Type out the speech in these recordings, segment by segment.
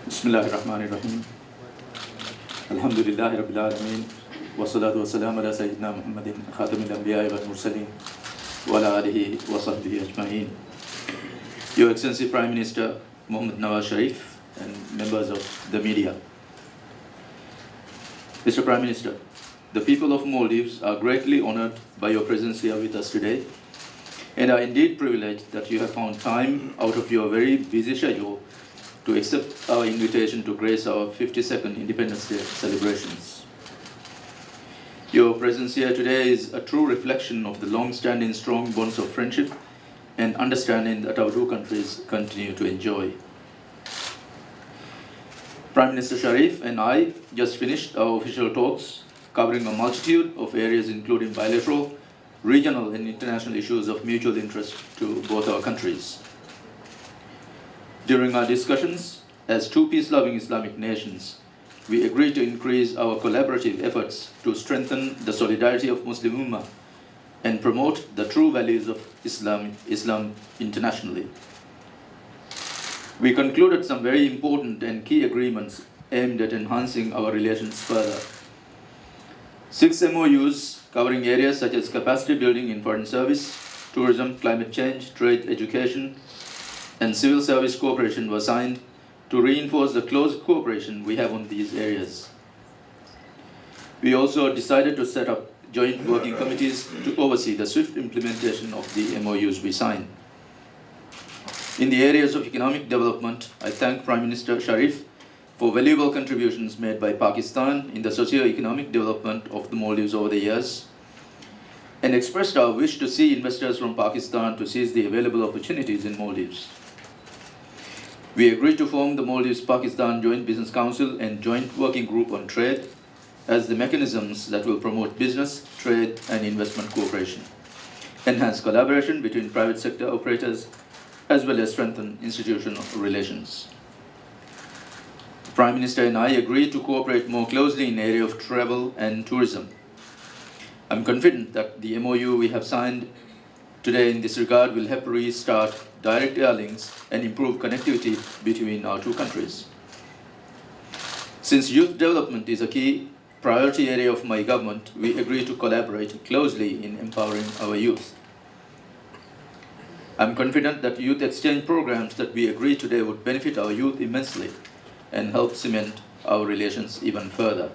Bismillahirrahmanirrahim. Alhamdulillahi Rabbil Alameen. Wassalatu wassalamu ala Sayyidina Muhammadin Khatamil Anbiya wal Mursaleen wa ala alihi wa sahbihi ajma'in. Your Excellency Prime Minister Mohammed Nawaz Sharif and members of the media. Mr. Prime Minister, the people of Maldives are greatly honored by your presence here with us today and are indeed privileged that you have found time out of your very busy schedule to accept our invitation to grace our 52nd Independence Day celebrations. Your presence here today is a true reflection of the long-standing strong bonds of friendship and understanding that our two countries continue to enjoy. Prime Minister Sharif and I just finished our official talks covering a multitude of areas including bilateral, regional and international issues of mutual interest to both our countries. During our discussions, as two peace-loving Islamic nations, we agreed to increase our collaborative efforts to strengthen the solidarity of Muslim Ummah and promote the true values of Islam internationally. We concluded some very important and key agreements aimed at enhancing our relations further. 6 MOUs covering areas such as capacity building in foreign service, tourism, climate change, trade, education, and civil service cooperation were signed to reinforce the close cooperation we have on these areas. We also decided to set up joint working committees to oversee the swift implementation of the MOUs we signed. In the areas of economic development, I thank Prime Minister Sharif for valuable contributions made by Pakistan in the socio-economic development of the Maldives over the years, and expressed our wish to see investors from Pakistan to seize the available opportunities in Maldives. We agreed to form the Maldives-Pakistan Joint Business Council and Joint Working Group on Trade as the mechanisms that will promote business, trade, and investment cooperation, enhance collaboration between private sector operators, as well as strengthen institutional relations. The Prime Minister and I agreed to cooperate more closely in the area of travel and tourism. I'm confident that the MOU we have signed today in this regard will help restart direct air links and improve connectivity between our two countries. Since youth development is a key priority area of my government, we agree to collaborate closely in empowering our youth. I'm confident that youth exchange programs that we agree today would benefit our youth immensely and help cement our relations even further.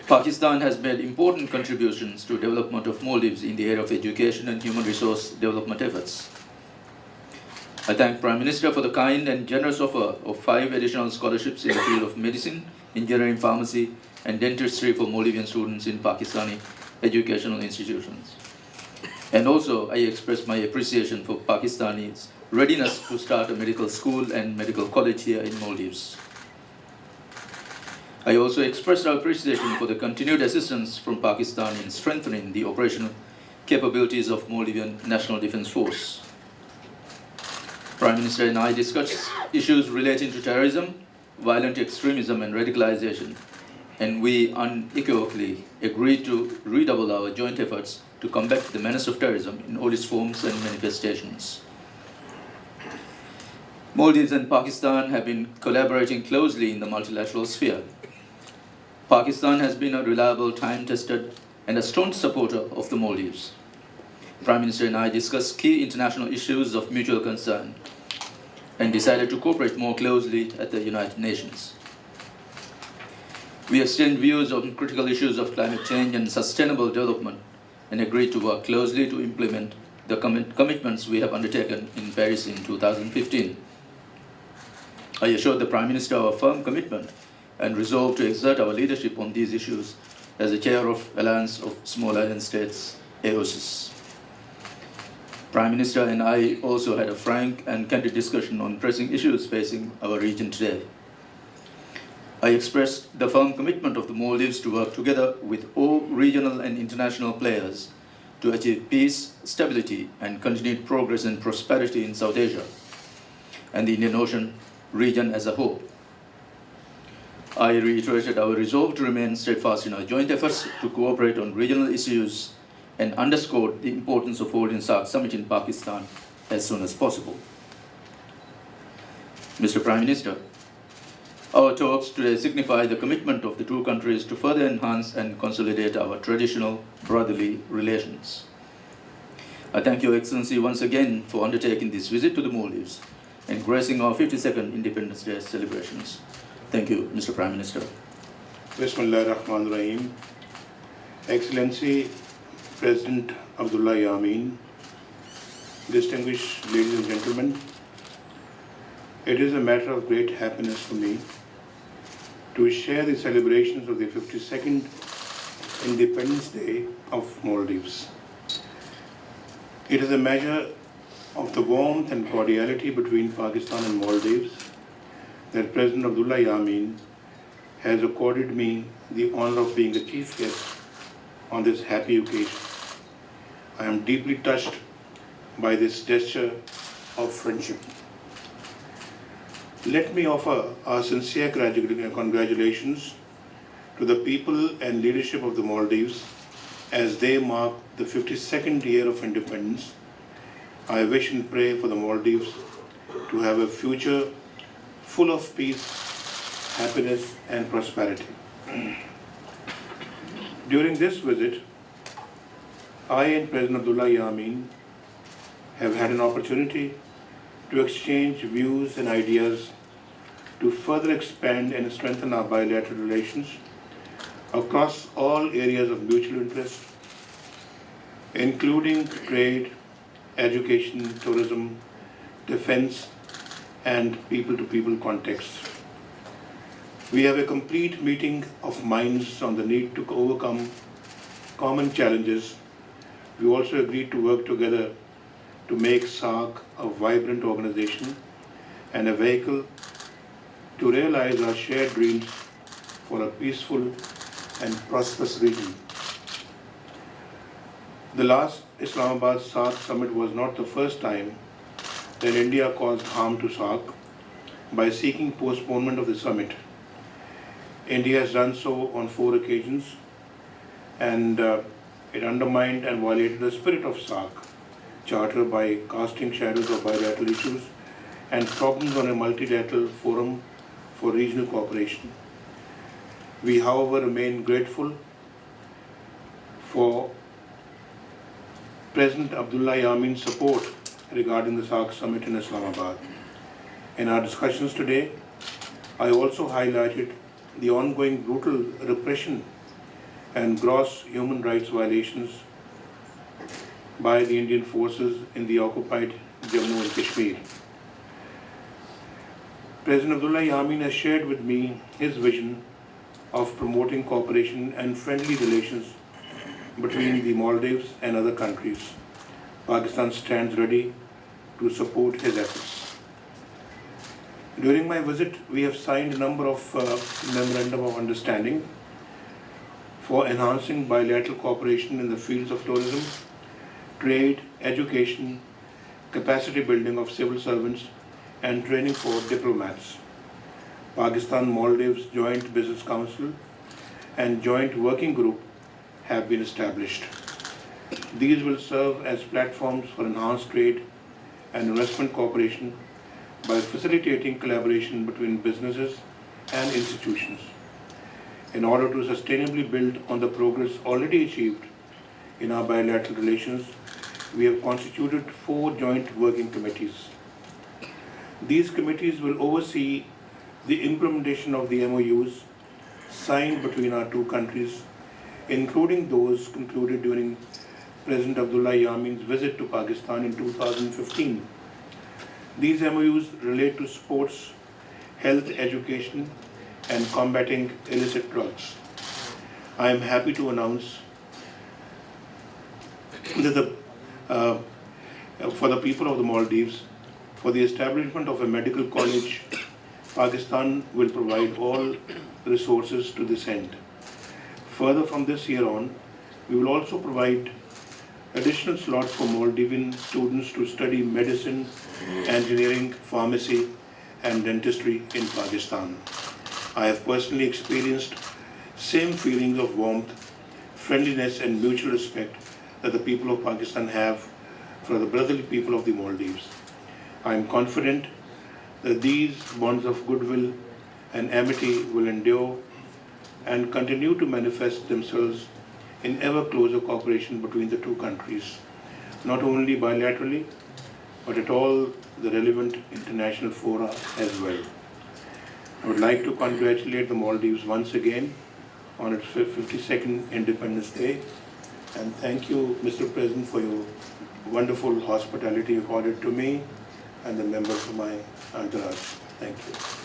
Pakistan has made important contributions to development of Maldives in the area of education and human resource development efforts. I thank Prime Minister for the kind and generous offer of 5 additional scholarships in the field of medicine, engineering, pharmacy, and dentistry for Maldivian students in Pakistani educational institutions. And also, I express my appreciation for Pakistani's readiness to start a medical school and medical college here in Maldives. I also expressed our appreciation for the continued assistance from Pakistan in strengthening the operational capabilities of Maldivian National Defense Force. Prime Minister and I discussed issues relating to terrorism, violent extremism, and radicalization, and we unequivocally agreed to redouble our joint efforts to combat the menace of terrorism in all its forms and manifestations. Maldives and Pakistan have been collaborating closely in the multilateral sphere. Pakistan has been a reliable, time-tested, and a staunch supporter of the Maldives. Prime Minister and I discussed key international issues of mutual concern and decided to cooperate more closely at the United Nations. We exchanged views on critical issues of climate change and sustainable development and agreed to work closely to implement the commitments we have undertaken in Paris in 2015. I assured the Prime Minister of our firm commitment and resolve to exert our leadership on these issues as the chair of Alliance of Small Island States, AOSIS. Prime Minister and I also had a frank and candid discussion on pressing issues facing our region today. I expressed the firm commitment of the Maldives to work together with all regional and international players to achieve peace, stability, and continued progress and prosperity in South Asia and the Indian Ocean region as a whole. I reiterated our resolve to remain steadfast in our joint efforts to cooperate on regional issues and underscored the importance of holding SAARC summit in Pakistan as soon as possible. Mr. Prime Minister, Our talks today signify the commitment of the two countries to further enhance and consolidate our traditional brotherly relations. I thank Your Excellency once again for undertaking this visit to the Maldives and gracing our 52nd Independence Day celebrations. Thank you, Mr. Prime Minister. Bismillah ar-Rahman ar-Rahim. Excellency President Abdullah Yameen, distinguished ladies and gentlemen, it is a matter of great happiness for me to share the celebrations of the 52nd Independence Day of Maldives. It is a measure of the warmth and cordiality between Pakistan and Maldives that President Abdullah Yameen has accorded me the honor of being the chief guest on this happy occasion. I am deeply touched by this gesture of friendship. Let me offer our sincere congratulations to the people and leadership of the Maldives as they mark the 52nd year of independence. I wish and pray for the Maldives to have a future full of peace, happiness and prosperity. During this visit, I and President Abdullah Yameen have had an opportunity to exchange views and ideas to further expand and strengthen our bilateral relations across all areas of mutual interest, including trade, education, tourism, defense, and people-to-people contexts. We have a complete meeting of minds on the need to overcome common challenges. We also agreed to work together to make SAARC a vibrant organization and a vehicle to realize our shared dreams for a peaceful and prosperous region. The last Islamabad SAARC summit was not the first time that India caused harm to SAARC by seeking postponement of the summit. India has done so on 4 occasions, and it undermined and violated the spirit of SAARC Charter by casting shadows of bilateral issues and problems on a multilateral forum for regional cooperation. We, however, remain grateful for President Abdullah Yameen's support regarding the SAARC summit in Islamabad. In our discussions today, I also highlighted the ongoing brutal repression and gross human rights violations by the Indian forces in the occupied Jammu and Kashmir. President Abdullah Yameen has shared with me his vision of promoting cooperation and friendly relations between the Maldives and other countries. Pakistan stands ready to support his efforts. During my visit, we have signed a number of memorandum of understanding for enhancing bilateral cooperation in the fields of tourism, trade, education, capacity building of civil servants, and training for diplomats. Pakistan-Maldives Joint Business Council and Joint Working Group have been established. These will serve as platforms for enhanced trade and investment cooperation by facilitating collaboration between businesses and institutions. In order to sustainably build on the progress already achieved in our bilateral relations, we have constituted 4 joint working committees. These committees will oversee the implementation of the MOUs signed between our two countries, including those concluded during President Abdullah Yameen's visit to Pakistan in 2015. These MOUs relate to sports, health, education, and combating illicit drugs. I am happy to announce that for the people of the Maldives, for the establishment of a medical college, Pakistan will provide all resources to this end. Further, from this year on, we will also provide additional slots for Maldivian students to study medicine, engineering, pharmacy, and dentistry in Pakistan. I have personally experienced same feelings of warmth, friendliness, and mutual respect that the people of Pakistan have for the brotherly people of the Maldives. I am confident that these bonds of goodwill and amity will endure and continue to manifest themselves in ever closer cooperation between the two countries, not only bilaterally, but at all the relevant international fora as well. I would like to congratulate the Maldives once again on its 52nd Independence Day, and thank you, Mr. President, for your wonderful hospitality accorded to me and the members of my entourage. Thank you.